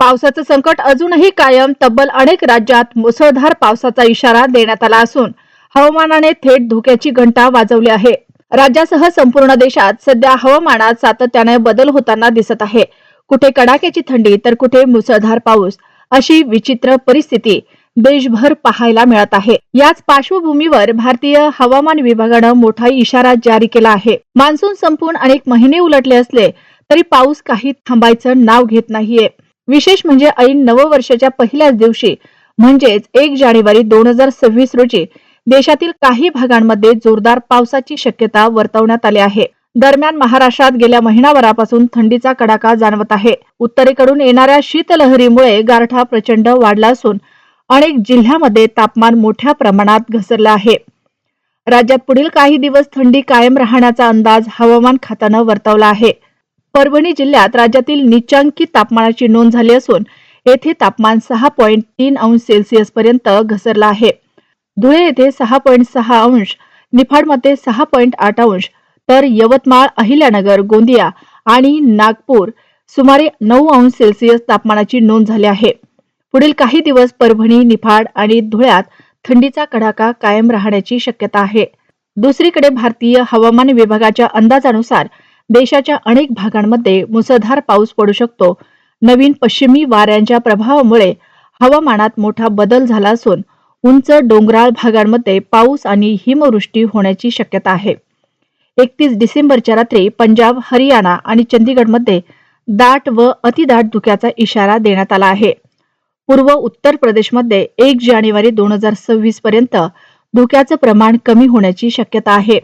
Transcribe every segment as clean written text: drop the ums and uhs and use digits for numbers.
पावसाचं संकट अजूनही कायम. तब्बल अनेक राज्यात मुसळधार पावसाचा इशारा देण्यात आला असून हवामानाने थेट धोक्याची घंटा वाजवली आहे. राज्यासह संपूर्ण देशात सध्या हवामानात सातत्याने बदल होताना दिसत आहे. कुठे कडाक्याची थंडी तर कुठे मुसळधार पाऊस, अशी विचित्र परिस्थिती देशभर पाहायला मिळत आहे. याच पार्श्वभूमीवर भारतीय हवामान विभागानं मोठा इशारा जारी केला आहे. मान्सून संपून अनेक महिने उलटले असले तरी पाऊस काही थांबायचं नाव घेत नाहीये. विशेष म्हणजे ऐन नववर्षाच्या पहिल्याच दिवशी म्हणजेच 1 जानेवारी 2026 रोजी देशातील काही भागांमध्ये जोरदार पावसाची शक्यता वर्तवण्यात आली आहे. दरम्यान महाराष्ट्रात गेल्या महिनाभरापासून थंडीचा कडाका जाणवत आहे. उत्तरेकडून येणाऱ्या शीतलहरीमुळे गारठा प्रचंड वाढला असून अनेक जिल्ह्यामध्ये तापमान मोठ्या प्रमाणात घसरलं आहे. राज्यात पुढील काही दिवस थंडी कायम राहण्याचा अंदाज हवामान खात्यानं वर्तवला आहे. परभणी जिल्ह्यात राज्यातील निचांकी तापमानाची नोंद झाली असून येथे तापमान 6.3 अंश सेल्सिअस पर्यंत घसरलं आहे. धुळे येथे 6.6 अंश, निफाडमध्ये 6.8 अंश, तर यवतमाळ, अहिल्यानगर, गोंदिया आणि नागपूर सुमारे 9 अंश सेल्सिअस तापमानाची नोंद झाली आहे. पुढील काही दिवस परभणी, निफाड आणि धुळ्यात थंडीचा कडाका कायम राहण्याची शक्यता आहे. दुसरीकडे भारतीय हवामान विभागाच्या अंदाजानुसार देशाच्या अनेक भागांमध्ये मुसळधार पाऊस पडू शकतो. नवीन पश्चिमी वाऱ्यांच्या प्रभावामुळे हवामानात मोठा बदल झाला असून उंच डोंगराळ भागांमध्ये पाऊस आणि हिमवृष्टी होण्याची शक्यता आहे. 31 डिसेंबरच्या रात्री पंजाब, हरियाणा आणि चंदीगडमध्ये दाट व अतिदाट धुक्याचा इशारा देण्यात आला आहे. पूर्व उत्तर प्रदेशमध्ये 1 जानेवारी 2026 पर्यंत धुक्याचं प्रमाण कमी होण्याची शक्यता आहे.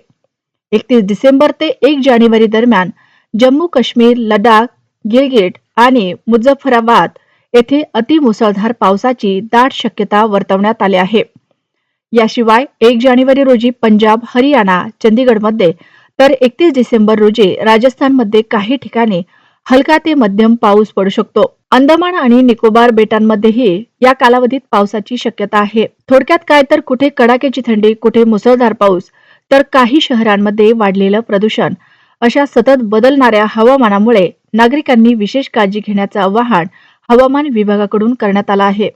31 डिसेंबर ते 1 जानेवारी दरम्यान जम्मू काश्मीर, लडाख, गिलगिट आणि मुझफ्फराबाद येथे अतिमुसळधार पावसाची दाट शक्यता वर्तवण्यात आली आहे. याशिवाय 1 जानेवारी रोजी पंजाब, हरियाणा, चंदीगडमध्ये तर 31 डिसेंबर रोजी राजस्थानमध्ये काही ठिकाणी हलका ते मध्यम पाऊस पडू शकतो. अंदमान आणि निकोबार बेटांमध्येही या कालावधीत पावसाची शक्यता आहे. थोडक्यात काय तर कुठे कडाक्याची थंडी, कुठे मुसळधार पाऊस, तर काही शहरांमध्ये वाढलेलं प्रदूषण, अशा सतत बदलणाऱ्या हवामानामुळे नागरिकांनी विशेष काळजी घेण्याचं आवाहन हवामान विभागाकडून करण्यात आलं आहे.